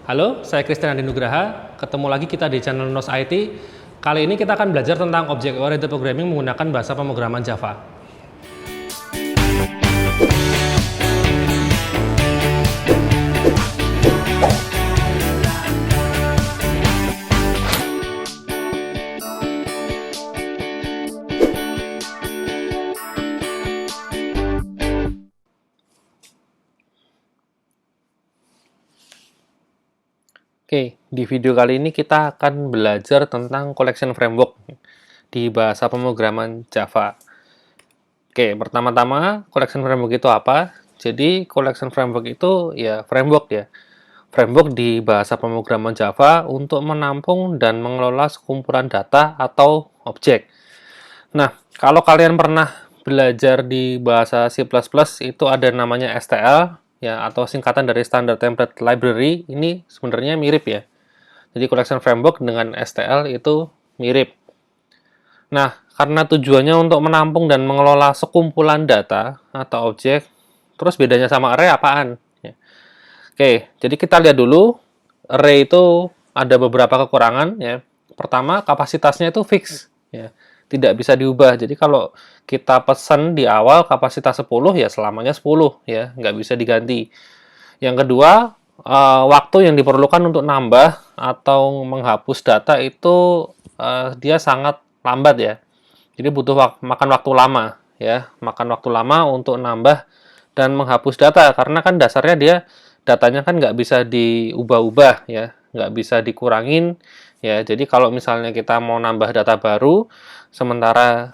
Halo, saya Christian Andi Nugraha. Ketemu lagi kita di channel NOS IT. Kali ini kita akan belajar tentang Object Oriented Programming menggunakan bahasa pemrograman Java. Oke, di video kali ini kita akan belajar tentang collection framework di bahasa pemrograman Java. Oke, pertama-tama collection framework itu apa? Jadi collection framework itu ya framework ya. Framework di bahasa pemrograman Java untuk menampung dan mengelola sekumpulan data atau objek. Nah, kalau kalian pernah belajar di bahasa C++ itu ada namanya STL ya, atau singkatan dari Standard Template Library. Ini sebenarnya mirip ya. Jadi collection framework dengan STL itu mirip. Nah, karena tujuannya untuk menampung dan mengelola sekumpulan data atau objek, terus bedanya sama array apaan? Ya. Oke, jadi kita lihat dulu. Array itu ada beberapa kekurangan ya. Pertama, kapasitasnya itu fix ya. Tidak bisa diubah. Jadi kalau kita pesan di awal kapasitas 10 ya selamanya 10 ya, nggak bisa diganti. Yang kedua, waktu yang diperlukan untuk nambah atau menghapus data itu dia sangat lambat ya. Jadi butuh makan waktu lama ya, makan waktu lama untuk nambah dan menghapus data karena kan dasarnya dia datanya kan nggak bisa diubah-ubah ya, nggak bisa dikurangin ya. Jadi kalau misalnya kita mau nambah data baru, sementara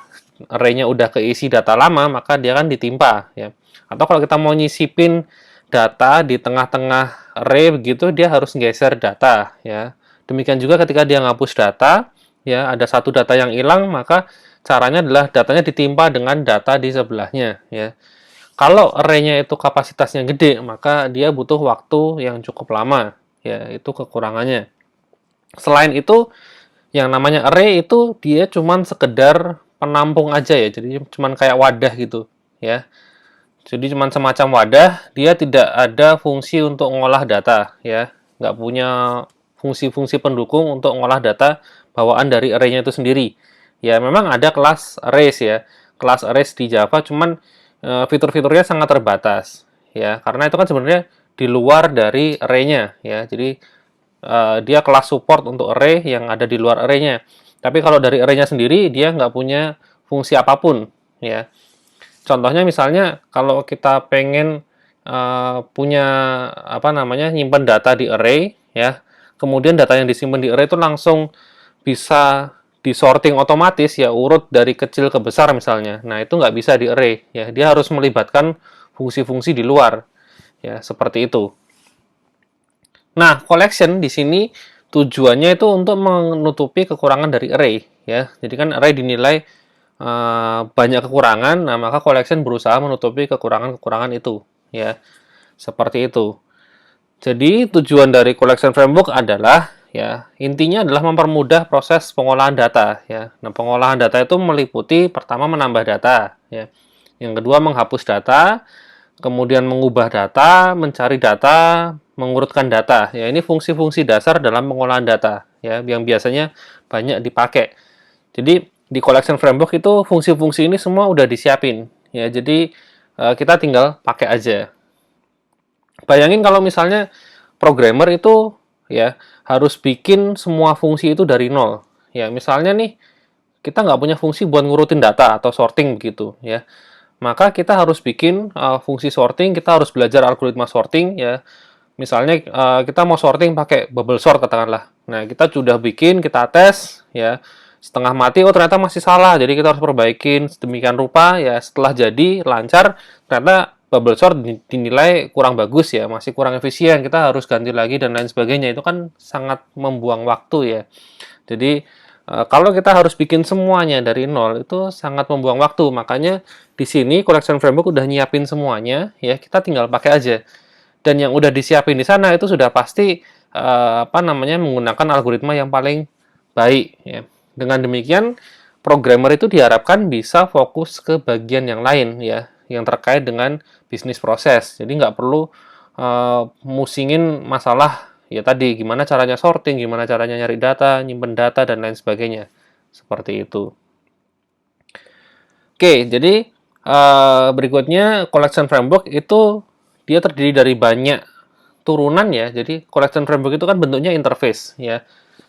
array-nya udah keisi data lama, maka dia kan ditimpa ya. Atau kalau kita mau nyisipin data di tengah-tengah array begitu, dia harus geser data ya. Demikian juga ketika dia ngapus data, ya ada satu data yang hilang, maka caranya adalah datanya ditimpa dengan data di sebelahnya ya. Kalau array-nya itu kapasitasnya gede, maka dia butuh waktu yang cukup lama ya, itu kekurangannya. Selain itu, yang namanya array itu dia cuman sekedar penampung aja ya, jadi cuman kayak wadah gitu ya. Jadi cuman semacam wadah, dia tidak ada fungsi untuk mengolah data ya, nggak punya fungsi-fungsi pendukung untuk mengolah data bawaan dari array-nya itu sendiri. Ya memang ada kelas arrays ya, kelas arrays di Java, cuman fitur-fiturnya sangat terbatas ya, karena itu kan sebenarnya di luar dari array-nya ya. Jadi dia kelas support untuk array yang ada di luar array-nya. Tapi kalau dari array-nya sendiri dia nggak punya fungsi apapun ya. Contohnya misalnya kalau kita pengen punya apa namanya nyimpan data di array ya, kemudian data yang disimpan di array itu langsung bisa disorting otomatis ya, urut dari kecil ke besar misalnya. Nah itu nggak bisa di array ya, dia harus melibatkan fungsi-fungsi di luar ya, seperti itu. Nah, collection di sini tujuannya itu untuk menutupi kekurangan dari array ya. Jadi kan array dinilai banyak kekurangan, nah maka collection berusaha menutupi kekurangan-kekurangan itu ya. Seperti itu. Jadi tujuan dari collection framework adalah ya intinya adalah mempermudah proses pengolahan data ya. Nah, pengolahan data itu meliputi pertama menambah data ya. Yang kedua menghapus data, kemudian mengubah data, mencari data, mengurutkan data. Ya, ini fungsi-fungsi dasar dalam pengolahan data ya yang biasanya banyak dipakai. Jadi di collection framework itu fungsi-fungsi ini semua udah disiapin ya. Jadi kita tinggal pakai aja. Bayangin kalau misalnya programmer itu ya harus bikin semua fungsi itu dari nol. Ya, misalnya nih kita nggak punya fungsi buat ngurutin data atau sorting begitu ya. Maka kita harus bikin fungsi sorting, kita harus belajar algoritma sorting ya. Misalnya kita mau sorting pakai bubble sort katakanlah. Nah, kita sudah bikin, kita tes ya. Setengah mati, oh ternyata masih salah. Jadi kita harus perbaikin sedemikian rupa ya. Setelah jadi lancar, ternyata bubble sort dinilai kurang bagus ya, masih kurang efisien. Kita harus ganti lagi dan lain sebagainya. Itu kan sangat membuang waktu ya. Jadi kalau kita harus bikin semuanya dari nol itu sangat membuang waktu. Makanya di sini collection framework udah nyiapin semuanya ya, kita tinggal pakai aja. Dan yang udah disiapin di sana itu sudah pasti apa namanya menggunakan algoritma yang paling baik ya. Dengan demikian programmer itu diharapkan bisa fokus ke bagian yang lain ya, yang terkait dengan bisnis proses. Jadi nggak perlu musingin masalah ya tadi gimana caranya sorting, gimana caranya nyari data, nyimpen data dan lain sebagainya. Seperti itu. Oke, jadi berikutnya collection framework itu dia terdiri dari banyak turunan ya. Jadi collection framework itu kan bentuknya interface ya.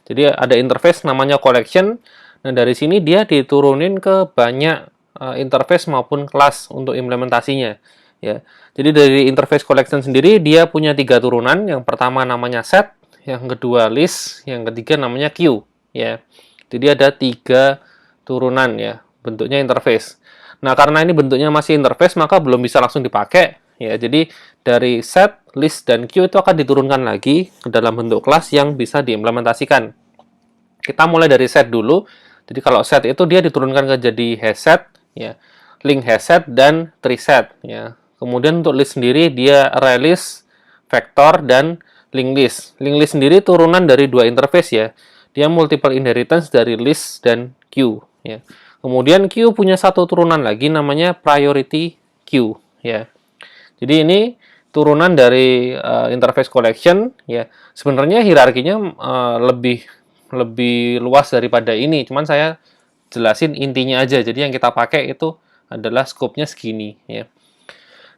Jadi ada interface namanya collection. Nah, dari sini dia diturunin ke banyak interface maupun kelas untuk implementasinya ya. Jadi dari interface collection sendiri dia punya 3 turunan. Yang pertama namanya set, yang kedua list, yang ketiga namanya queue ya. Jadi ada 3 turunan ya, bentuknya interface. Nah, karena ini bentuknya masih interface, maka belum bisa langsung dipakai. Ya, jadi dari set, list, dan queue itu akan diturunkan lagi ke dalam bentuk kelas yang bisa diimplementasikan. Kita mulai dari set dulu. Jadi kalau set itu dia diturunkan ke jadi hasset, ya, link hasset dan tree set. Ya. Kemudian untuk list sendiri dia array list, vector, dan link list. Link list sendiri turunan dari 2 interface ya. Dia multiple inheritance dari list dan queue. Ya. Kemudian queue punya satu turunan lagi namanya priority queue ya. Jadi ini turunan dari interface collection ya. Sebenarnya hierarkinya lebih luas daripada ini, cuman saya jelasin intinya aja. Jadi yang kita pakai itu adalah scope-nya segini ya.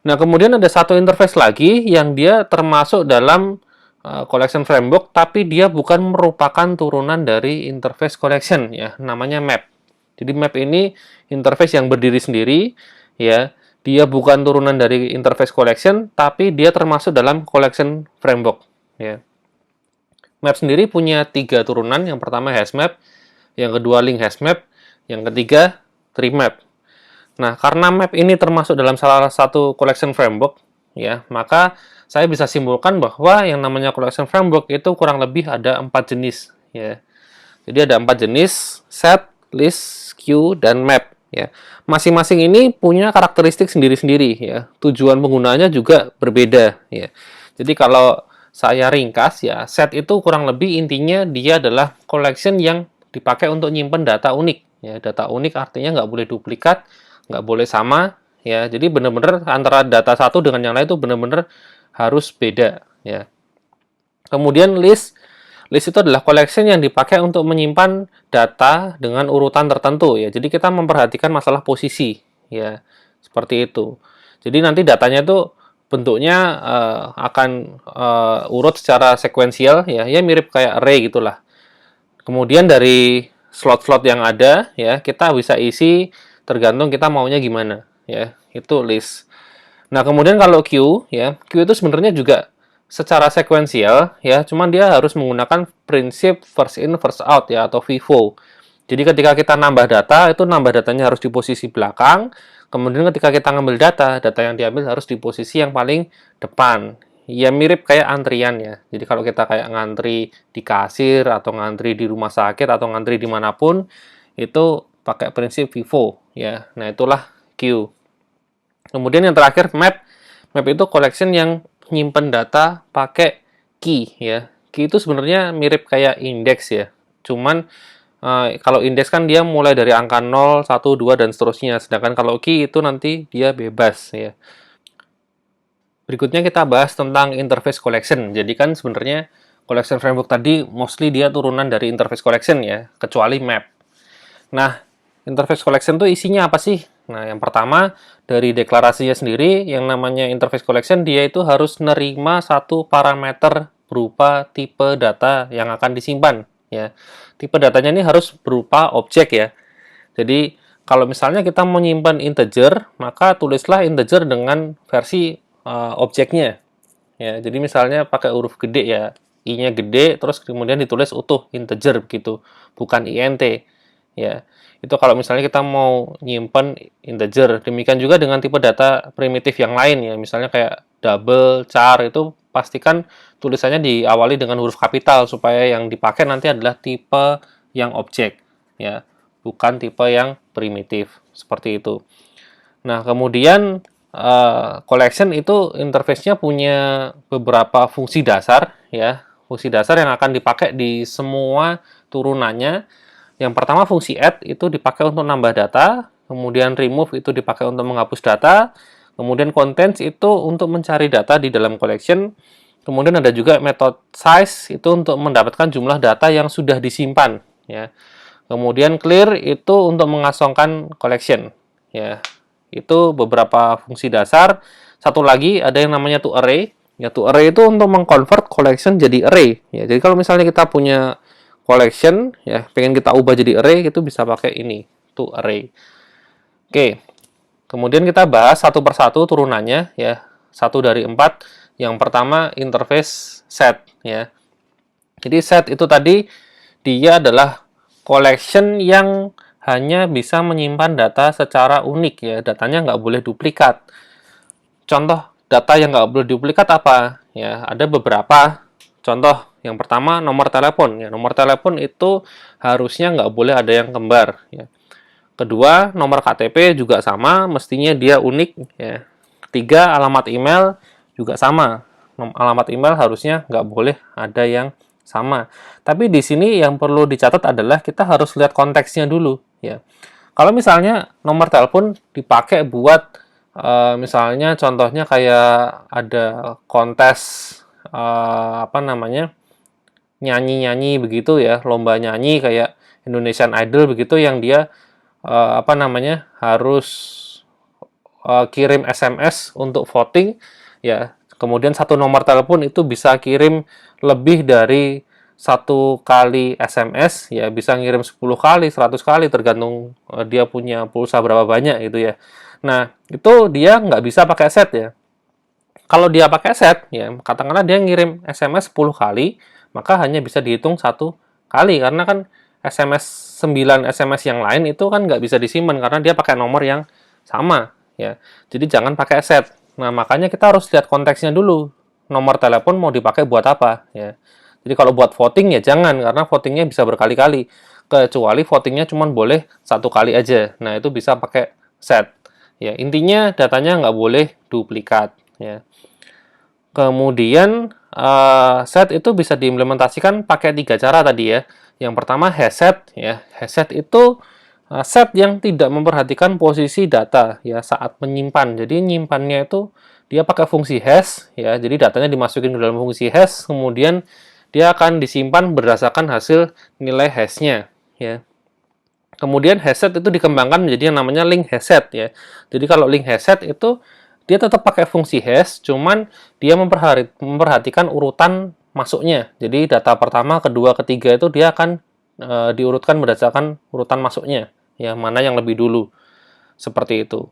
Nah, kemudian ada satu interface lagi yang dia termasuk dalam collection framework tapi dia bukan merupakan turunan dari interface collection ya, namanya map. Jadi map ini interface yang berdiri sendiri, ya. Dia bukan turunan dari interface collection, tapi dia termasuk dalam collection framework, ya. Map sendiri punya 3 turunan. Yang pertama hashmap, yang kedua link hashmap, yang ketiga tree map. Nah, karena map ini termasuk dalam salah satu collection framework, ya, maka saya bisa simpulkan bahwa yang namanya collection framework itu kurang lebih ada 4 jenis, ya. Jadi ada 4 jenis: set, list, queue, dan map ya. Masing-masing ini punya karakteristik sendiri-sendiri ya. Tujuan penggunaannya juga berbeda ya. Jadi kalau saya ringkas ya, set itu kurang lebih intinya dia adalah collection yang dipakai untuk nyimpen data unik ya. Data unik artinya nggak boleh duplikat, nggak boleh sama ya. Jadi benar-benar antara data satu dengan yang lain itu benar-benar harus beda ya. Kemudian list itu adalah collection yang dipakai untuk menyimpan data dengan urutan tertentu ya. Jadi kita memperhatikan masalah posisi ya. Seperti itu. Jadi nanti datanya itu bentuknya akan urut secara sekuensial ya. Ya mirip kayak array gitulah. Kemudian dari slot-slot yang ada ya, kita bisa isi tergantung kita maunya gimana ya. Itu list. Nah, kemudian kalau queue ya, queue itu sebenarnya juga secara sekuensial ya, cuman dia harus menggunakan prinsip first in first out ya, atau FIFO. Jadi ketika kita nambah data, itu nambah datanya harus di posisi belakang. Kemudian ketika kita ngambil data yang diambil harus di posisi yang paling depan. Ya mirip kayak antrian ya. Jadi kalau kita kayak ngantri di kasir atau ngantri di rumah sakit atau ngantri dimanapun, itu pakai prinsip FIFO ya. Nah, itulah queue. Kemudian yang terakhir map. Map itu collection yang nyimpen data pakai key ya. Key itu sebenarnya mirip kayak indeks ya. Cuman kalau indeks kan dia mulai dari angka 0, 1, 2 dan seterusnya. Sedangkan kalau key itu nanti dia bebas ya. Berikutnya kita bahas tentang interface collection. Jadi kan sebenarnya collection framework tadi mostly dia turunan dari interface collection ya, kecuali map. Nah, interface collection itu isinya apa sih? Nah, yang pertama, dari deklarasinya sendiri, yang namanya interface collection, dia itu harus nerima satu parameter berupa tipe data yang akan disimpan. Ya. Tipe datanya ini harus berupa objek ya. Jadi, kalau misalnya kita menyimpan integer, maka tulislah integer dengan versi objeknya. Ya, jadi misalnya pakai huruf gede ya, I-nya gede, terus kemudian ditulis utuh, integer begitu, bukan int. Ya, itu kalau misalnya kita mau nyimpen integer. Demikian juga dengan tipe data primitif yang lain ya, misalnya kayak double, char, itu pastikan tulisannya diawali dengan huruf kapital supaya yang dipakai nanti adalah tipe yang objek ya, bukan tipe yang primitif seperti itu. Nah, kemudian collection itu interface-nya punya beberapa fungsi dasar ya, fungsi dasar yang akan dipakai di semua turunannya. Yang pertama fungsi add itu dipakai untuk nambah data, kemudian remove itu dipakai untuk menghapus data, kemudian contents itu untuk mencari data di dalam collection, Kemudian ada juga method size itu untuk mendapatkan jumlah data yang sudah disimpan, ya. Kemudian clear itu untuk mengasongkan collection, ya. Itu beberapa fungsi dasar. Satu lagi ada yang namanya toArray. Ya, toArray itu untuk mengconvert collection jadi array. Ya, jadi kalau misalnya kita punya collection, ya, pengen kita ubah jadi array, itu bisa pakai ini, toArray. Oke, kemudian kita bahas satu persatu turunannya, ya. 1 dari 4. Yang pertama interface set, ya. Jadi set itu tadi dia adalah collection yang hanya bisa menyimpan data secara unik, ya. Datanya nggak boleh duplikat. Contoh data yang nggak boleh duplikat apa? Ya, ada beberapa. Contoh yang pertama nomor telepon. Ya, nomor telepon itu harusnya nggak boleh ada yang kembar. Ya. Kedua, nomor KTP juga sama, mestinya dia unik. Ya. Ketiga, alamat email juga sama. Alamat email harusnya nggak boleh ada yang sama. Tapi di sini yang perlu dicatat adalah kita harus lihat konteksnya dulu, ya. Kalau misalnya nomor telepon dipakai buat misalnya contohnya kayak ada kontes apa namanya? Nyanyi-nyanyi begitu, ya, lomba nyanyi kayak Indonesian Idol begitu yang dia apa namanya? Harus kirim SMS untuk voting, ya. Kemudian satu nomor telepon itu bisa kirim lebih dari 1 kali SMS, ya, bisa ngirim 10 kali, 100 kali, tergantung dia punya pulsa berapa banyak gitu, ya. Nah, itu dia nggak bisa pakai set, ya. Kalau dia pakai set, ya, katakanlah dia ngirim SMS 10 kali, maka hanya bisa dihitung 1 kali, karena kan SMS 9 SMS yang lain itu kan nggak bisa disimpan, karena dia pakai nomor yang sama, ya. Jadi jangan pakai set. Nah, makanya kita harus lihat konteksnya dulu. Nomor telepon mau dipakai buat apa, ya. Jadi kalau buat voting ya jangan, karena votingnya bisa berkali-kali. Kecuali votingnya cuma boleh 1 kali aja. Nah, itu bisa pakai set. Ya, intinya datanya nggak boleh duplikat, ya. Kemudian set itu bisa diimplementasikan pakai 3 cara tadi, ya. Yang pertama hashset, ya. Hashset itu set yang tidak memperhatikan posisi data, ya, saat menyimpan. Jadi nyimpannya itu dia pakai fungsi hash, ya. Jadi datanya dimasukin ke dalam fungsi hash, kemudian dia akan disimpan berdasarkan hasil nilai hashnya, ya. Kemudian hashset itu dikembangkan menjadi yang namanya link hashset, ya. Jadi kalau link hashset itu dia tetap pakai fungsi hash, cuman dia memperhatikan urutan masuknya. Jadi data pertama, kedua, ketiga itu dia akan diurutkan berdasarkan urutan masuknya, ya, mana yang lebih dulu, seperti itu.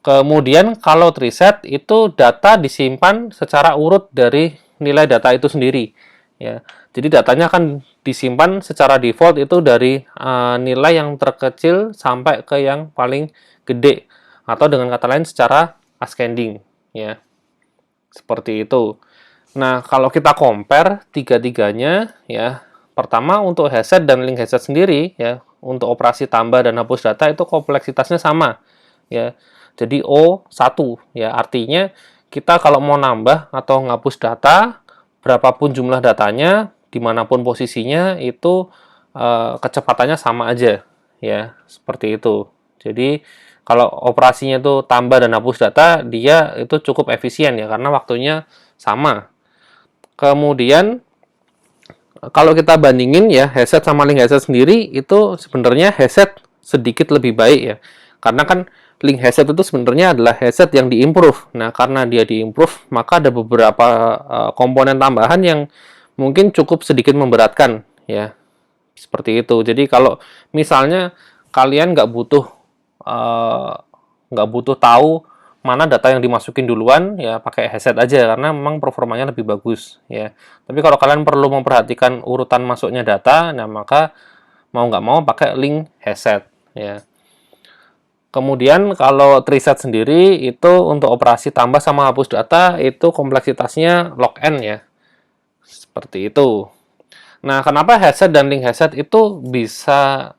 Kemudian kalau treeset itu data disimpan secara urut dari nilai data itu sendiri, ya. Jadi datanya akan disimpan secara default itu dari nilai yang terkecil sampai ke yang paling gede, atau dengan kata lain secara ascending, ya, seperti itu. Nah, kalau kita compare tiga-tiganya, ya, pertama untuk hashset dan link hashset sendiri, ya, untuk operasi tambah dan hapus data itu kompleksitasnya sama, ya. Jadi O1, ya, artinya kita kalau mau nambah atau ngapus data, berapapun jumlah datanya, dimanapun posisinya, itu kecepatannya sama aja, ya, seperti itu. Jadi kalau operasinya itu tambah dan hapus data, dia itu cukup efisien, ya, karena waktunya sama. Kemudian kalau kita bandingin, ya, hashset sama link hashset sendiri, itu sebenarnya hashset sedikit lebih baik, ya. Karena kan link hashset itu sebenarnya adalah hashset yang diimprove. Nah, karena dia diimprove, maka ada beberapa komponen tambahan yang mungkin cukup sedikit memberatkan, ya. Seperti itu. Jadi kalau misalnya kalian nggak butuh tahu mana data yang dimasukin duluan, ya pakai hashset aja karena memang performanya lebih bagus, ya. Tapi kalau kalian perlu memperhatikan urutan masuknya data, nah maka mau nggak mau pakai link hashset, ya. Kemudian kalau treeset sendiri itu untuk operasi tambah sama hapus data itu kompleksitasnya log n, ya. Seperti itu. Nah, kenapa hashset dan link hashset itu bisa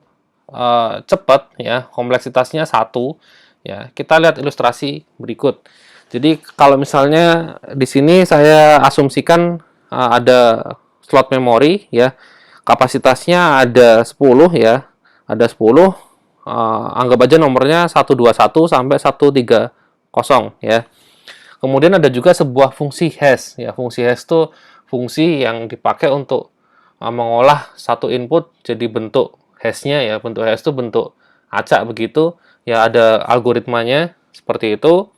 cepat, ya, kompleksitasnya 1. Ya, kita lihat ilustrasi berikut. Jadi kalau misalnya di sini saya asumsikan ada slot memori, ya, kapasitasnya ada 10, ya, ada 10. Anggap aja nomornya 121 sampai 130, ya. Kemudian ada juga sebuah fungsi hash. Ya, fungsi hash itu fungsi yang dipakai untuk mengolah satu input jadi bentuk hash-nya ya. Bentuk hash itu bentuk acak begitu. Ya, ada algoritmanya seperti itu.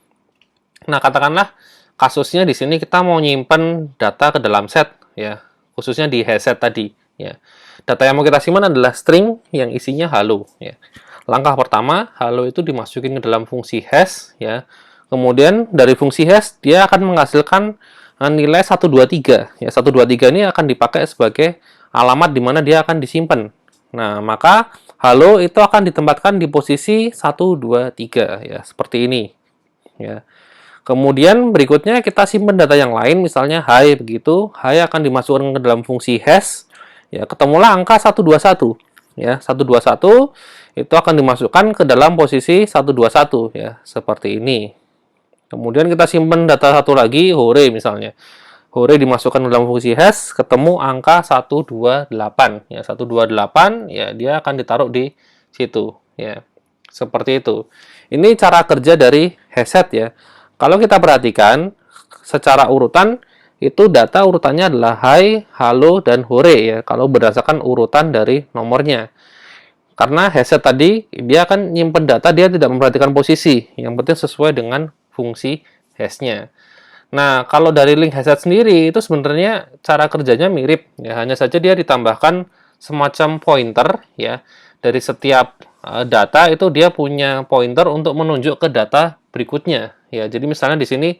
Nah, katakanlah kasusnya di sini kita mau nyimpen data ke dalam set ya, khususnya di hash set tadi ya. Data yang mau kita simpan adalah string yang isinya hello ya. Langkah pertama, hello itu dimasukin ke dalam fungsi hash ya. Kemudian dari fungsi hash dia akan menghasilkan nilai 123 ya. 123 ini akan dipakai sebagai alamat di mana dia akan disimpan. Nah, maka hello itu akan ditempatkan di posisi 123 ya, seperti ini ya. Kemudian berikutnya kita simpan data yang lain, misalnya hi begitu. Hi akan dimasukkan ke dalam fungsi hash. Ya, ketemulah angka 121. Ya, 121 itu akan dimasukkan ke dalam posisi 121 ya, seperti ini. Kemudian kita simpan data satu lagi, hore misalnya. Hore dimasukkan ke dalam fungsi hash, ketemu angka 128 ya. 128 ya, dia akan ditaruh di situ ya. Seperti itu. Ini cara kerja dari hashset ya. Kalau kita perhatikan secara urutan, itu data urutannya adalah hi, halo, dan hore ya, kalau berdasarkan urutan dari nomornya. Karena hashset tadi, dia akan nyimpen data, dia tidak memperhatikan posisi. Yang penting sesuai dengan fungsi hash-nya. Nah, kalau dari link hashset sendiri, itu sebenarnya cara kerjanya mirip. Ya, hanya saja dia ditambahkan semacam pointer ya. Dari setiap data itu dia punya pointer untuk menunjuk ke data berikutnya. Ya, jadi misalnya di sini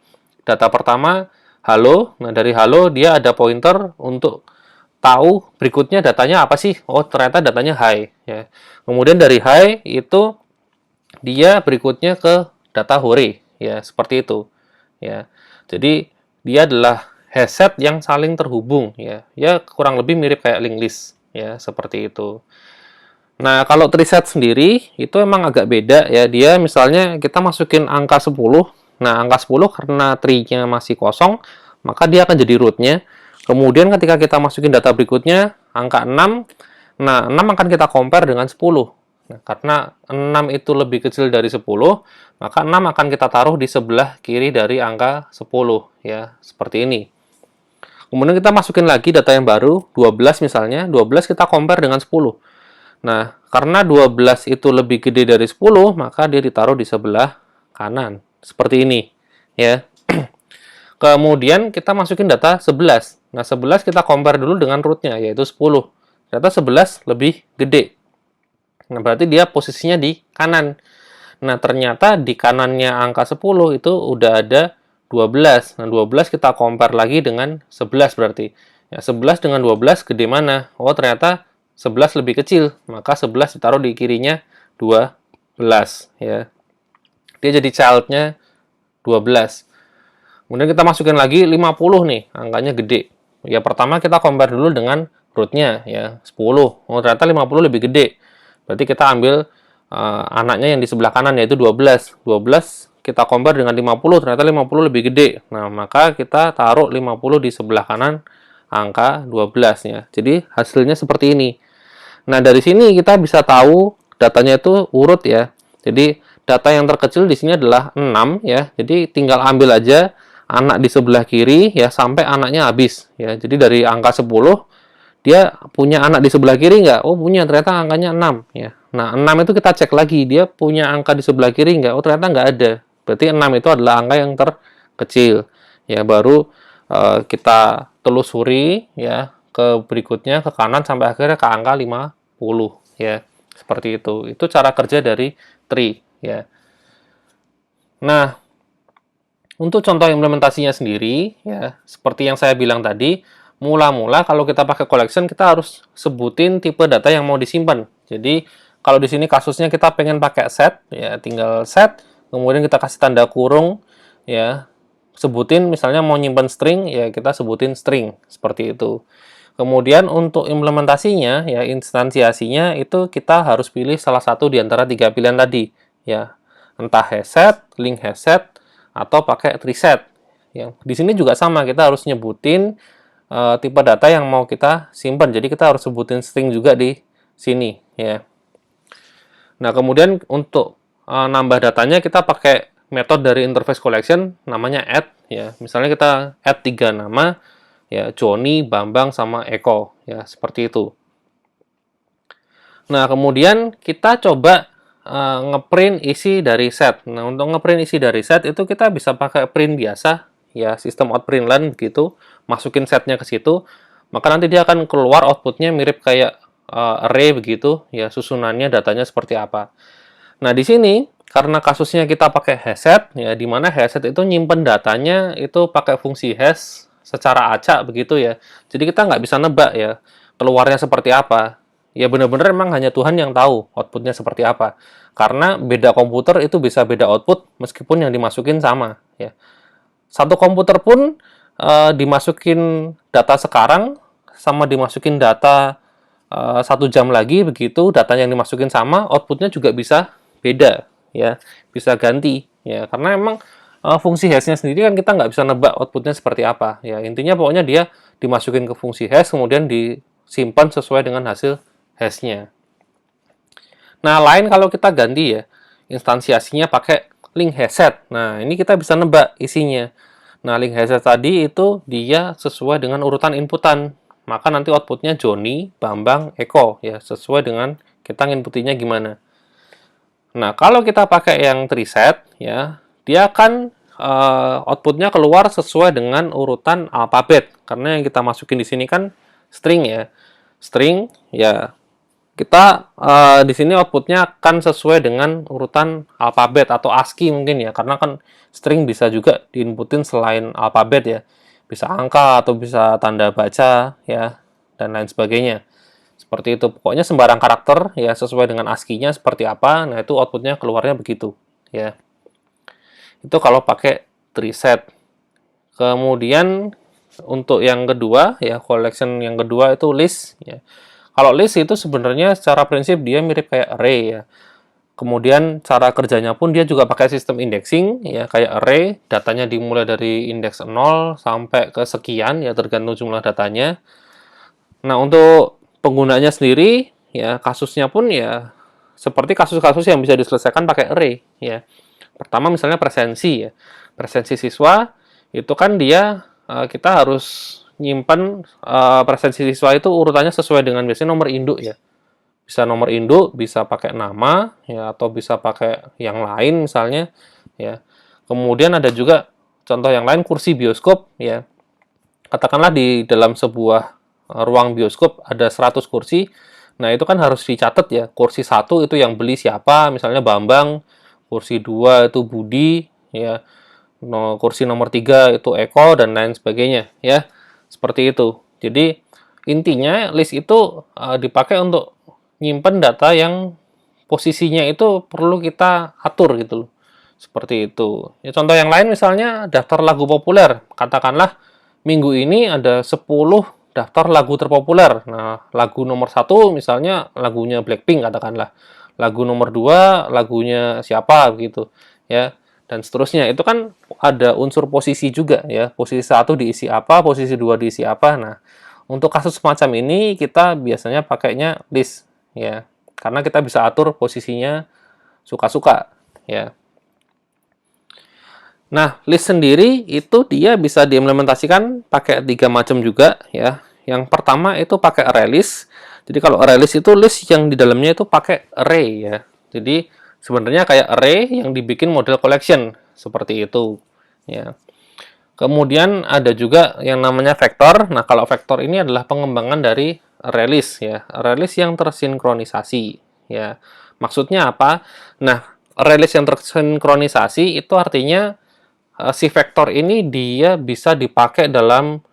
data pertama halo. Nah, dari halo dia ada pointer untuk tahu berikutnya datanya apa sih? Oh, ternyata datanya hi ya. Kemudian dari hi itu dia berikutnya ke data hore ya, seperti itu. Ya. Jadi dia adalah hashset yang saling terhubung ya. Ya kurang lebih mirip kayak link list ya, seperti itu. Nah, kalau tree-set sendiri itu emang agak beda ya. Dia misalnya kita masukin angka 10. Nah, angka 10 karena tree-nya masih kosong, maka dia akan jadi root-nya. Kemudian ketika kita masukin data berikutnya, angka 6. Nah, 6 akan kita compare dengan 10. Nah, karena 6 itu lebih kecil dari 10, maka 6 akan kita taruh di sebelah kiri dari angka 10 ya, seperti ini. Kemudian kita masukin lagi data yang baru, 12 misalnya. 12 kita compare dengan 10. Nah, karena 12 itu lebih gede dari 10, maka dia ditaruh di sebelah kanan. Seperti ini. Ya. Kemudian kita masukin data 11. Nah, 11 kita compare dulu dengan root-nya, yaitu 10. Ternyata 11 lebih gede. Nah, berarti dia posisinya di kanan. Nah, ternyata di kanannya angka 10 itu udah ada 12. Nah, 12 kita compare lagi dengan 11 berarti. Ya, 11 dengan 12 gede mana? Oh, ternyata 11 lebih kecil, maka 11 ditaruh di kirinya 12 ya. Dia jadi child-nya 12. Kemudian kita masukin lagi 50 nih, angkanya gede. Ya pertama kita compare dulu dengan root-nya ya, 10. Oh, ternyata 50 lebih gede. Berarti kita ambil anaknya yang di sebelah kanan yaitu 12. 12 kita compare dengan 50, ternyata 50 lebih gede. Nah, maka kita taruh 50 di sebelah kanan angka 12 ya. Jadi hasilnya seperti ini. Nah, dari sini kita bisa tahu datanya itu urut ya. Jadi, data yang terkecil di sini adalah 6 ya. Jadi, tinggal ambil aja anak di sebelah kiri ya sampai anaknya habis ya. Jadi, dari angka 10 dia punya anak di sebelah kiri nggak? Oh, punya. Ternyata angkanya 6 ya. Nah, 6 itu kita cek lagi. Dia punya angka di sebelah kiri nggak? Oh, ternyata nggak ada. Berarti 6 itu adalah angka yang terkecil. Ya, baru kita telusuri ya ke berikutnya ke kanan sampai akhirnya ke angka 50 ya. Seperti itu. Itu cara kerja dari tree ya. Nah, untuk contoh implementasinya sendiri ya, seperti yang saya bilang tadi, mula-mula kalau kita pakai collection kita harus sebutin tipe data yang mau disimpan. Jadi, kalau di sini kasusnya kita pengen pakai set ya, tinggal set, kemudian kita kasih tanda kurung ya. Sebutin misalnya mau nyimpan string ya, kita sebutin string seperti itu. Kemudian untuk implementasinya, ya instansiasinya itu kita harus pilih salah satu di antara 3 pilihan tadi, ya. Entah hashset, link hashset, atau pakai treeset. Yang di sini juga sama, kita harus nyebutin tipe data yang mau kita simpan. Jadi kita harus sebutin string juga di sini, ya. Nah, kemudian untuk nambah datanya kita pakai metode dari interface collection namanya add ya. Misalnya kita add 3 nama ya, Joni, Bambang sama Eko ya, seperti itu. Nah, kemudian kita coba ngeprint isi dari set. Nah, untuk ngeprint isi dari set itu kita bisa pakai print biasa ya, sistem outprintln begitu, masukin setnya ke situ, maka nanti dia akan keluar outputnya mirip kayak array begitu ya, susunannya datanya seperti apa. Nah, di sini karena kasusnya kita pakai hashset ya, di mana hashset itu nyimpen datanya itu pakai fungsi hash secara acak begitu ya. Jadi kita nggak bisa nebak ya keluarnya seperti apa. Ya benar-benar emang hanya Tuhan yang tahu outputnya seperti apa. Karena beda komputer itu bisa beda output meskipun yang dimasukin sama ya. Satu komputer pun dimasukin data sekarang sama dimasukin data 1 jam lagi begitu, datanya yang dimasukin sama, outputnya juga bisa beda ya, bisa ganti ya, karena emang fungsi hashnya sendiri kan kita nggak bisa nebak outputnya seperti apa ya. Intinya pokoknya dia dimasukin ke fungsi hash kemudian disimpan sesuai dengan hasil hashnya. Nah, lain kalau kita ganti ya, instansiasinya pakai link hashset. Nah, ini kita bisa nebak isinya. Nah, link hashset tadi itu dia sesuai dengan urutan inputan. Maka nanti outputnya Joni, Bambang, Eko ya, sesuai dengan kita inputinya gimana. Nah, kalau kita pakai yang preset ya, dia akan outputnya keluar sesuai dengan urutan alfabet. Karena yang kita masukin di sini kan string ya. String ya, kita di sini outputnya akan sesuai dengan urutan alfabet atau ASCII mungkin ya, karena kan string bisa juga diinputin selain alfabet ya, bisa angka atau bisa tanda baca ya, dan lain sebagainya. Seperti itu, pokoknya sembarang karakter ya sesuai dengan ASCII-nya seperti apa, nah itu outputnya keluarnya begitu ya. Itu kalau pakai preset. Kemudian untuk yang kedua ya, collection yang kedua itu list ya. Kalau list itu sebenarnya secara prinsip dia mirip kayak array ya. Kemudian cara kerjanya pun dia juga pakai sistem indexing ya, kayak array, datanya dimulai dari indeks 0 sampai ke sekian ya, tergantung jumlah datanya. Nah, untuk penggunanya sendiri ya, kasusnya pun ya seperti kasus-kasus yang bisa diselesaikan pakai array ya. Pertama misalnya presensi ya. Presensi siswa itu kan dia kita harus nyimpen presensi siswa itu urutannya sesuai dengan biasanya nomor induk ya. Bisa nomor induk, bisa pakai nama ya, atau bisa pakai yang lain misalnya ya. Kemudian ada juga contoh yang lain, kursi bioskop ya. Katakanlah di dalam sebuah ruang bioskop ada 100 kursi. Nah, itu kan harus dicatat ya. Kursi 1 itu yang beli siapa, misalnya Bambang. Kursi 2 itu Budi ya. Kursi nomor 3 itu Eko dan lain sebagainya ya. Seperti itu. Jadi intinya list itu dipakai untuk nyimpen data yang posisinya itu perlu kita atur gitu loh. Seperti itu. Ya, contoh yang lain misalnya daftar lagu populer. Katakanlah minggu ini ada 10 daftar lagu terpopuler. Nah, lagu nomor 1 misalnya lagunya Blackpink katakanlah. Lagu nomor 2 lagunya siapa gitu ya. Dan seterusnya. Itu kan ada unsur posisi juga ya. Posisi 1 diisi apa, posisi 2 diisi apa. Nah, untuk kasus semacam ini kita biasanya pakainya list ya. Karena kita bisa atur posisinya suka-suka ya. Nah, list sendiri itu dia bisa diimplementasikan pakai 3 macam juga ya. Yang pertama itu pakai array list. Jadi kalau array list itu list yang di dalamnya itu pakai array ya. Jadi sebenarnya kayak array yang dibikin model collection seperti itu ya. Kemudian ada juga yang namanya vektor. Nah, kalau vektor ini adalah pengembangan dari array list ya. Array list yang tersinkronisasi ya. Maksudnya apa? Nah, array list yang tersinkronisasi itu artinya si vektor ini dia bisa dipakai dalam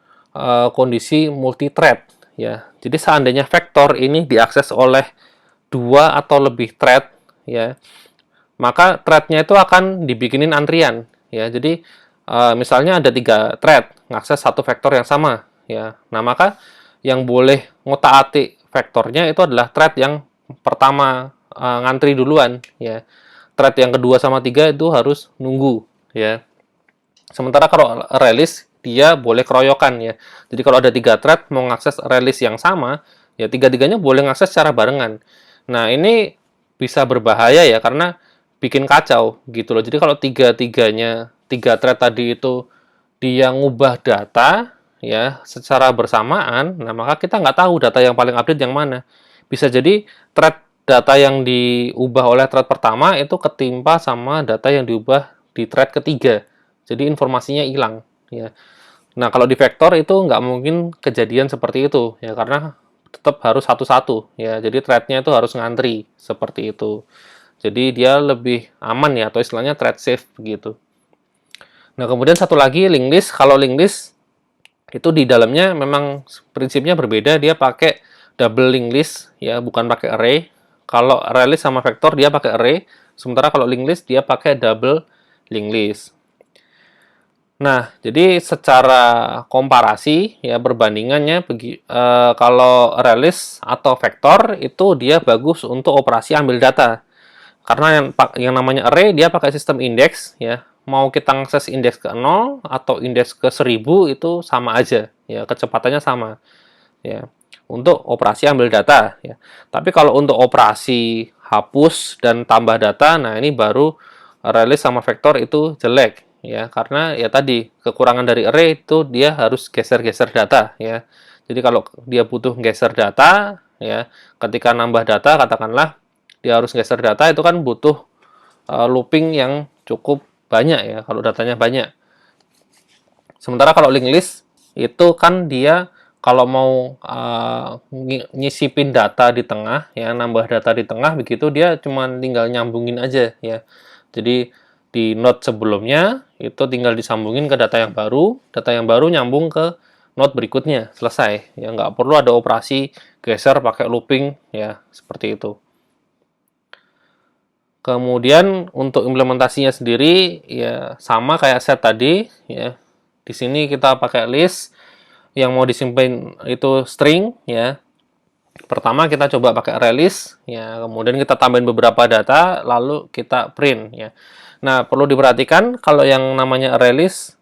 kondisi multi-thread ya. Jadi seandainya vektor ini diakses oleh 2 atau lebih thread ya, maka thread-nya itu akan dibikinin antrian ya. Jadi misalnya ada 3 thread ngakses satu vektor yang sama ya. Nah, maka yang boleh ngotak-atik vektornya itu adalah thread yang pertama ngantri duluan ya. Thread yang kedua sama 3 itu harus nunggu ya. Sementara kalau array list dia boleh keroyokan ya. Jadi kalau ada 3 thread mau ngakses array list yang sama, ya tiga-tiganya boleh ngakses secara barengan. Nah, ini bisa berbahaya ya, karena bikin kacau gitu loh. Jadi kalau tiga thread tadi itu dia ngubah data ya secara bersamaan, nah maka kita nggak tahu data yang paling update yang mana. Bisa jadi thread data yang diubah oleh thread pertama itu ketimpa sama data yang diubah di thread ketiga. Jadi informasinya hilang ya. Nah, kalau di vektor itu nggak mungkin kejadian seperti itu ya karena tetap harus satu-satu ya. Jadi thread-nya itu harus ngantri seperti itu. Jadi dia lebih aman ya atau istilahnya thread safe begitu. Nah, kemudian satu lagi linked list. Kalau linked list itu di dalamnya memang prinsipnya berbeda, dia pakai double linked list ya, bukan pakai array. Kalau array list sama vektor dia pakai array, sementara kalau linked list dia pakai double linked list. Nah, jadi secara komparasi ya perbandingannya kalau array list atau vektor itu dia bagus untuk operasi ambil data. Karena yang namanya array dia pakai sistem indeks ya. Mau kita akses indeks ke 0 atau indeks ke 1000 itu sama aja ya, kecepatannya sama ya. Untuk operasi ambil data ya. Tapi kalau untuk operasi hapus dan tambah data, nah ini baru array list sama vektor itu jelek ya, karena ya tadi kekurangan dari array itu dia harus geser-geser data ya. Jadi kalau dia butuh geser data ya, ketika nambah data katakanlah dia harus geser data itu kan butuh looping yang cukup banyak ya kalau datanya banyak. Sementara kalau linked list itu kan dia kalau mau nyisipin data di tengah ya, nambah data di tengah begitu dia cuma tinggal nyambungin aja ya. Jadi di node sebelumnya itu tinggal disambungin ke data yang baru nyambung ke node berikutnya, selesai. Ya nggak perlu ada operasi geser pakai looping ya, seperti itu. Kemudian untuk implementasinya sendiri ya sama kayak set tadi ya. Di sini kita pakai list yang mau disimpan itu string ya. Pertama kita coba pakai array list ya, kemudian kita tambahin beberapa data lalu kita print ya. Nah, perlu diperhatikan kalau yang namanya array list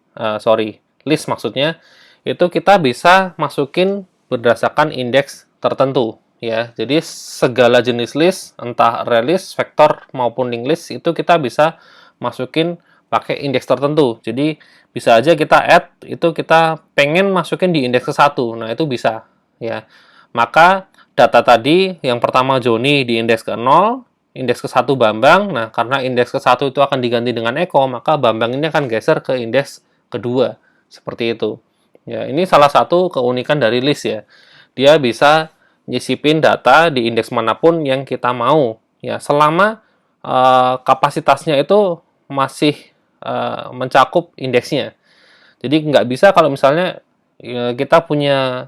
list maksudnya itu kita bisa masukin berdasarkan indeks tertentu ya. Jadi segala jenis list, entah array list, vektor maupun linked list itu kita bisa masukin pakai indeks tertentu. Jadi bisa aja kita add itu kita pengen masukin di indeks ke-1. Nah, itu bisa ya. Maka data tadi yang pertama Joni di indeks ke-0, indeks ke-1 Bambang. Nah, karena indeks ke-1 itu akan diganti dengan Eko, maka Bambang ini akan geser ke indeks kedua. Seperti itu. Ya, ini salah satu keunikan dari list ya. Dia bisa nyisipin data di indeks manapun yang kita mau. Ya, selama kapasitasnya itu masih mencakup indeksnya. Jadi nggak bisa kalau misalnya kita punya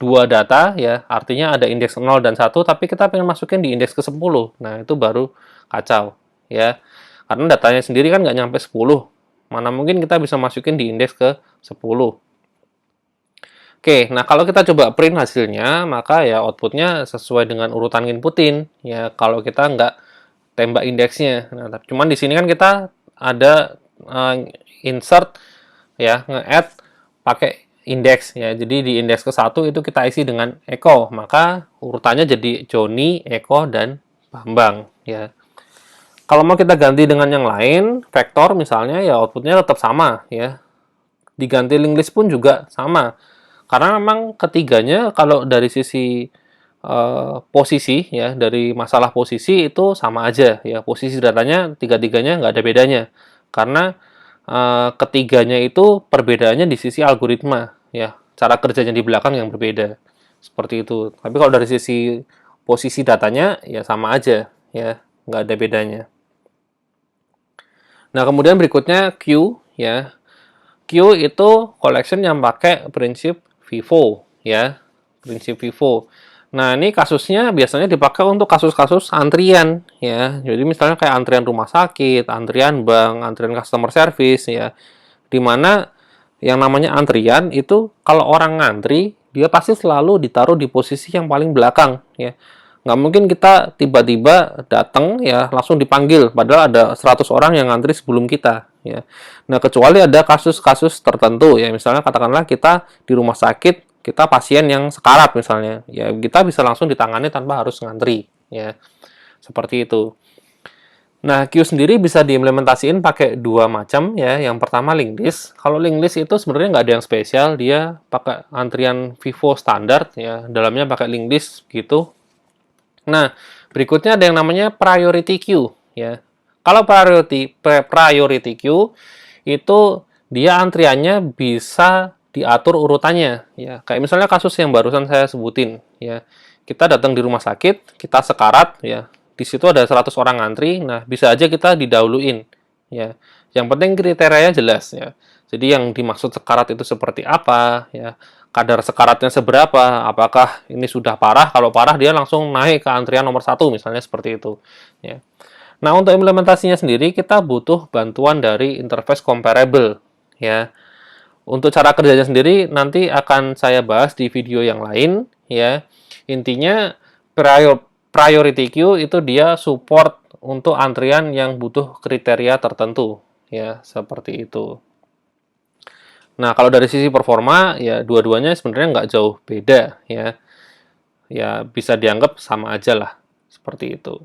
dua data ya, artinya ada indeks 0 dan 1, tapi kita pengen masukin di indeks ke-10. Nah, itu baru kacau ya. Karena datanya sendiri kan nggak nyampe 10. Mana mungkin kita bisa masukin di indeks ke-10. Oke, nah kalau kita coba print hasilnya, maka ya outputnya sesuai dengan urutan inputin. Ya, kalau kita nggak tembak indeksnya. Nah, cuman di sini kan kita ada insert ya, nge-add pakai indeks ya. Jadi di indeks ke-1 itu kita isi dengan Eko, maka urutannya jadi Joni, Eko, dan Bambang ya. Kalau mau kita ganti dengan yang lain, vektor misalnya ya outputnya tetap sama ya. Diganti linked list pun juga sama. Karena memang ketiganya kalau dari sisi posisi ya, dari masalah posisi itu sama aja ya. Posisi datanya tiga-tiganya nggak ada bedanya. Karena ketiganya itu perbedaannya di sisi algoritma ya. Cara kerjanya di belakang yang berbeda. Seperti itu. Tapi kalau dari sisi posisi datanya ya sama aja ya, nggak ada bedanya. Nah, kemudian berikutnya Q ya. Q itu collection yang pakai prinsip FIFO ya, prinsip FIFO. Nah, ini kasusnya biasanya dipakai untuk kasus-kasus antrian ya. Jadi misalnya kayak antrian rumah sakit, antrian bank, antrian customer service ya. Dimana yang namanya antrian itu kalau orang ngantri, dia pasti selalu ditaruh di posisi yang paling belakang ya. Nggak mungkin kita tiba-tiba datang ya langsung dipanggil padahal ada 100 orang yang ngantri sebelum kita ya. Nah, kecuali ada kasus-kasus tertentu ya, misalnya katakanlah kita di rumah sakit, kita pasien yang sekarat misalnya, ya kita bisa langsung ditangani tanpa harus ngantri ya. Seperti itu. Nah, queue sendiri bisa diimplementasiin pakai dua macam ya. Yang pertama linked list. Kalau linked list itu sebenarnya nggak ada yang spesial, dia pakai antrian Vivo standar ya, dalamnya pakai linked list gitu. Nah, berikutnya ada yang namanya priority queue ya. Kalau priority queue itu dia antriannya bisa diatur urutannya ya. Kayak misalnya kasus yang barusan saya sebutin ya. Kita datang di rumah sakit, kita sekarat ya. Di situ ada 100 orang antri, nah bisa aja kita didahuluin ya. Yang penting kriterianya jelas ya. Jadi yang dimaksud sekarat itu seperti apa ya, kadar sekaratnya seberapa, apakah ini sudah parah, kalau parah dia langsung naik ke antrian nomor 1 misalnya seperti itu ya. Nah, untuk implementasinya sendiri kita butuh bantuan dari interface comparable ya. Untuk cara kerjanya sendiri nanti akan saya bahas di video yang lain ya. Intinya priority queue itu dia support untuk antrian yang butuh kriteria tertentu ya, seperti itu. Nah, kalau dari sisi performa ya dua-duanya sebenarnya nggak jauh beda ya. Ya bisa dianggap sama aja lah, seperti itu.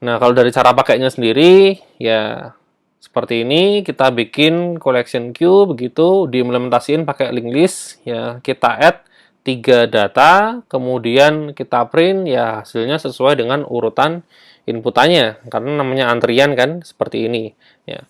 Nah, kalau dari cara pakainya sendiri, ya seperti ini, kita bikin collection queue, begitu, diimplementasiin pakai linked list, ya kita add 3 data, kemudian kita print, ya hasilnya sesuai dengan urutan inputannya, karena namanya antrian kan, seperti ini. Ya.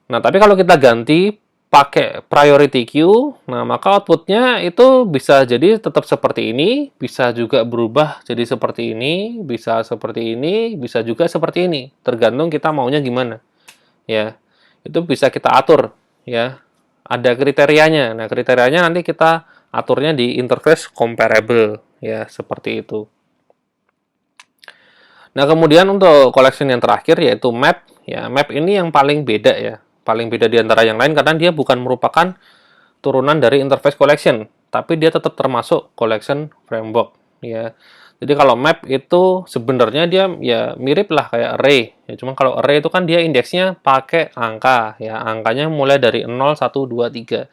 Nah, tapi kalau kita ganti pakai priority queue, nah maka outputnya itu bisa jadi tetap seperti ini, bisa juga berubah jadi seperti ini, bisa seperti ini, bisa juga seperti ini, tergantung kita maunya gimana. Ya, itu bisa kita atur. Ya, ada kriterianya. Nah, kriterianya nanti kita aturnya di interface comparable. Ya, seperti itu. Nah, kemudian untuk collection yang terakhir yaitu map. Ya, map ini yang paling beda ya. Paling beda di antara yang lain karena dia bukan merupakan turunan dari interface collection, tapi dia tetap termasuk collection framework. Ya. Jadi kalau map itu sebenarnya dia ya mirip lah kayak array. Ya, cuma kalau array itu kan dia indeksnya pakai angka. Ya, angkanya mulai dari 0, 1, 2, 3.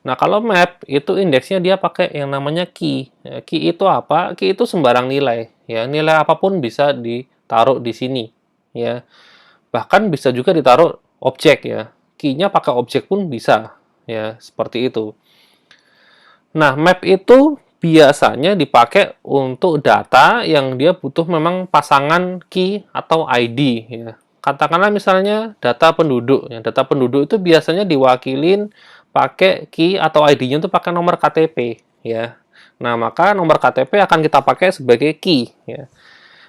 Nah, kalau map itu indeksnya dia pakai yang namanya key. Ya, key itu apa? Key itu sembarang nilai. Ya, nilai apapun bisa ditaruh di sini. Ya, bahkan bisa juga ditaruh objek ya. Key-nya pakai objek pun bisa. Ya, seperti itu. Nah, map itu biasanya dipakai untuk data yang dia butuh memang pasangan key atau ID ya. Katakanlah misalnya data penduduk. Ya, data penduduk itu biasanya diwakilin pakai key atau ID-nya itu pakai nomor KTP ya. Nah, maka nomor KTP akan kita pakai sebagai key ya.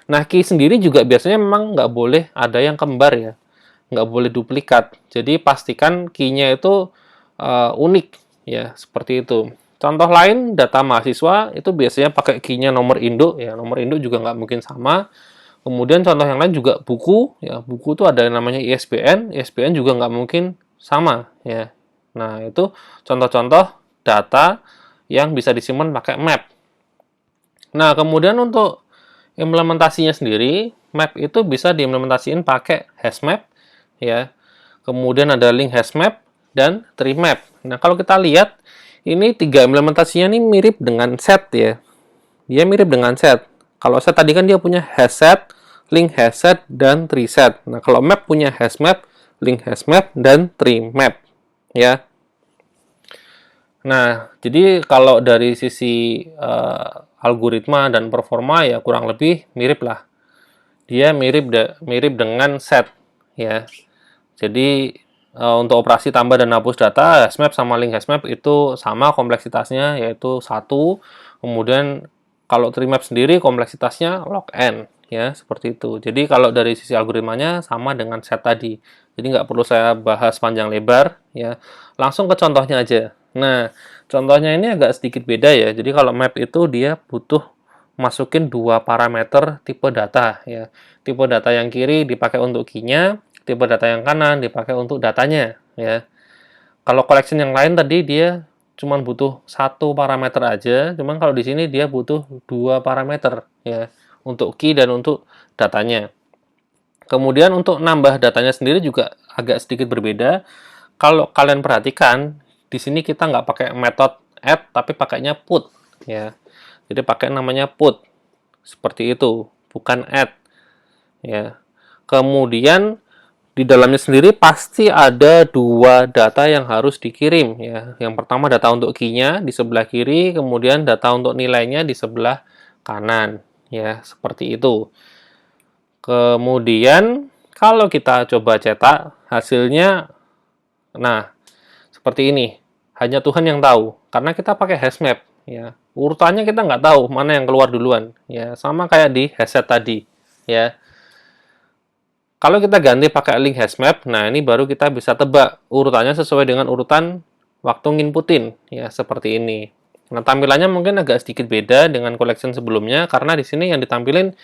Nah, key sendiri juga biasanya memang nggak boleh ada yang kembar ya. Nggak boleh duplikat. Jadi pastikan key-nya itu unik ya, seperti itu. Contoh lain, data mahasiswa itu biasanya pakai key-nya nomor induk ya, nomor induk juga nggak mungkin sama. Kemudian contoh yang lain juga buku ya, buku itu ada yang namanya ISBN, ISBN juga nggak mungkin sama ya. Nah, itu contoh-contoh data yang bisa disimpan pakai map. Nah, kemudian untuk implementasinya sendiri, map itu bisa diimplementasikan pakai hashmap ya. Kemudian ada link hashmap dan tree map. Nah, kalau kita lihat ini tiga implementasinya ini mirip dengan set ya. Dia mirip dengan set. Kalau set tadi kan dia punya hashset, link hashset dan tree set. Nah, kalau map punya hashmap, link hashmap dan tree map ya. Nah, jadi kalau dari sisi algoritma dan performa ya kurang lebih mirip lah. Dia mirip dengan set ya. Jadi untuk operasi tambah dan hapus data, hashmap sama link hashmap itu sama kompleksitasnya yaitu 1. Kemudian kalau tree map sendiri kompleksitasnya log n ya, seperti itu. Jadi kalau dari sisi algoritmanya sama dengan set tadi. Jadi nggak perlu saya bahas panjang lebar ya. Langsung ke contohnya aja. Nah, contohnya ini agak sedikit beda ya. Jadi kalau map itu dia butuh masukin dua parameter tipe data ya. Tipe data yang kiri dipakai untuk key-nya, tipe data yang kanan dipakai untuk datanya ya. Kalau collection yang lain tadi dia cuma butuh satu parameter aja, cuman kalau di sini dia butuh dua parameter ya, untuk key dan untuk datanya. Kemudian untuk nambah datanya sendiri juga agak sedikit berbeda. Kalau kalian perhatikan, di sini kita nggak pakai metode add, tapi pakainya put ya. Jadi pakai namanya put seperti itu, bukan add ya. Kemudian di dalamnya sendiri pasti ada dua data yang harus dikirim ya. Yang pertama data untuk key-nya di sebelah kiri, kemudian data untuk nilainya di sebelah kanan ya, seperti itu. Kemudian kalau kita coba cetak hasilnya, nah seperti ini. Hanya Tuhan yang tahu karena kita pakai hashmap ya. Urutannya kita nggak tahu mana yang keluar duluan ya, sama kayak di hashset tadi ya. Kalau kita ganti pakai link hashmap, nah ini baru kita bisa tebak urutannya sesuai dengan urutan waktu nginputin, ya seperti ini. Nah tampilannya mungkin agak sedikit beda dengan collection sebelumnya, karena di sini yang ditampilin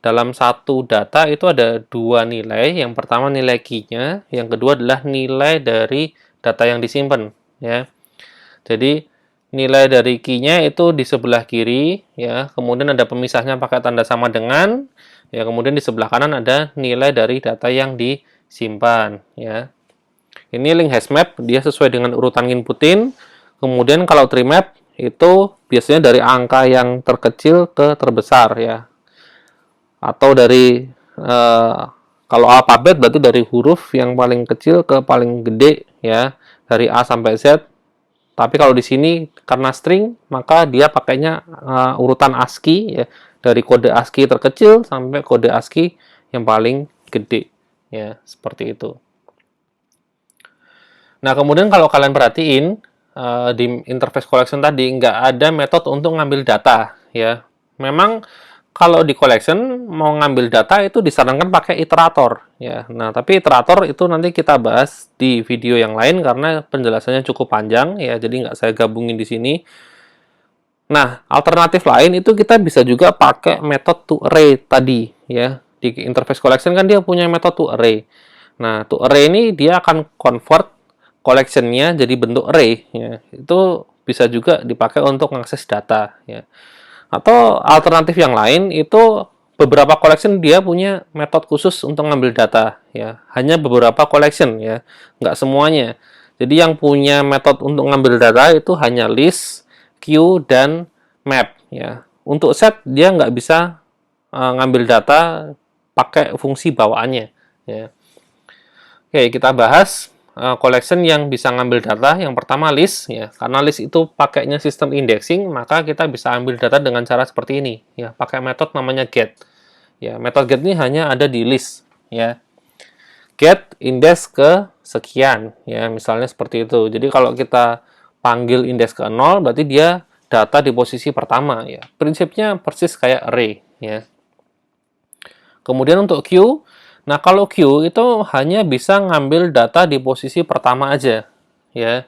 dalam satu data itu ada dua nilai. Yang pertama nilai key-nya, yang kedua adalah nilai dari data yang disimpan, ya. Jadi nilai dari key-nya itu di sebelah kiri, ya. Kemudian ada pemisahnya pakai tanda sama dengan. Ya, kemudian di sebelah kanan ada nilai dari data yang disimpan, ya. Ini link hashmap, dia sesuai dengan urutan inputin. Kemudian kalau tree map itu biasanya dari angka yang terkecil ke terbesar, ya. Atau dari kalau alfabet berarti dari huruf yang paling kecil ke paling gede, ya. Dari A sampai Z. Tapi kalau di sini karena string, maka dia pakainya urutan ASCII, ya. Dari kode ASCII terkecil sampai kode ASCII yang paling gede, ya seperti itu. Nah kemudian kalau kalian perhatiin di interface collection tadi nggak ada metode untuk ngambil data, ya. Memang kalau di collection mau ngambil data itu disarankan pakai iterator, ya. Nah tapi iterator itu nanti kita bahas di video yang lain karena penjelasannya cukup panjang, ya. Jadi nggak saya gabungin di sini. Nah, alternatif lain itu kita bisa juga pakai method to array tadi, ya. Di interface collection kan dia punya method to array. Nah, to array ini dia akan convert collection-nya jadi bentuk array, ya. Itu bisa juga dipakai untuk mengakses data, ya. Atau alternatif yang lain itu beberapa collection dia punya metode khusus untuk ngambil data, ya. Hanya beberapa collection, ya. Nggak semuanya. Jadi yang punya metode untuk ngambil data itu hanya list, queue, dan map, ya. Untuk set dia nggak bisa ngambil data pakai fungsi bawaannya, ya. Oke, kita bahas collection yang bisa ngambil data. Yang pertama list, ya. Karena list itu pakainya sistem indexing, maka kita bisa ambil data dengan cara seperti ini, ya. Pakai metode namanya get. Ya, metode get ini hanya ada di list, ya. Get index ke sekian, ya. Misalnya seperti itu. Jadi kalau kita panggil indeks ke 0, berarti dia data di posisi pertama, ya. Prinsipnya persis kayak array, ya. Kemudian untuk queue, nah kalau queue itu hanya bisa ngambil data di posisi pertama aja, ya.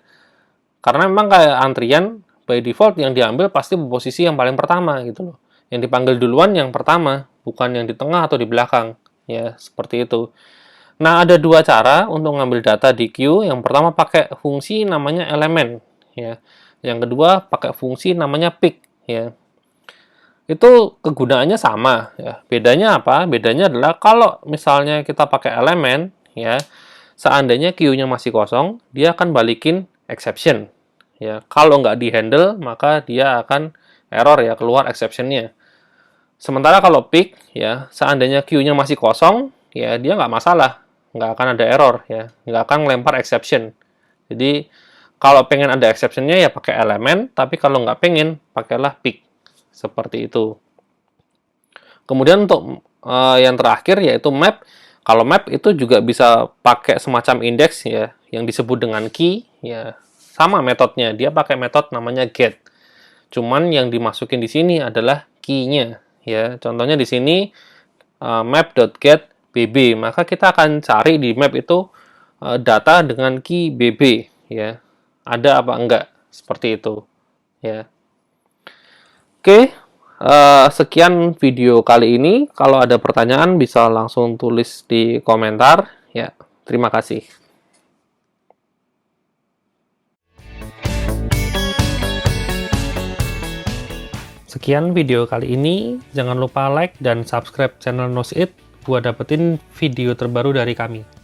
Karena memang kayak antrian by default yang diambil pasti di posisi yang paling pertama gitu loh. Yang dipanggil duluan yang pertama, bukan yang di tengah atau di belakang, ya, seperti itu. Nah, ada dua cara untuk ngambil data di queue. Yang pertama pakai fungsi namanya elemen, ya. Yang kedua pakai fungsi namanya pick, ya. Itu kegunaannya sama, ya. Bedanya apa? Bedanya adalah kalau misalnya kita pakai elemen, ya, seandainya queue-nya masih kosong, dia akan balikin exception, ya. Kalau nggak di-handle, maka dia akan error, ya, keluar exception-nya. Sementara kalau pick, ya, seandainya queue-nya masih kosong, ya, dia nggak masalah, nggak akan ada error, ya, nggak akan ngelempar exception. Jadi, kalau pengen ada exception-nya, ya pakai elemen, tapi kalau nggak pengen, pakailah pick. Seperti itu. Kemudian untuk yang terakhir, yaitu map. Kalau map itu juga bisa pakai semacam indeks, ya, yang disebut dengan key, ya, sama metodenya. Dia pakai metode namanya get. Cuman yang dimasukin di sini adalah key-nya, ya. Contohnya di sini map.getBB. Maka kita akan cari di map itu data dengan key BB, ya. Ada apa enggak? Seperti itu, ya. Oke, sekian video kali ini. Kalau ada pertanyaan bisa langsung tulis di komentar, ya. Terima kasih. Sekian video kali ini. Jangan lupa like dan subscribe channel Knows It buat dapetin video terbaru dari kami.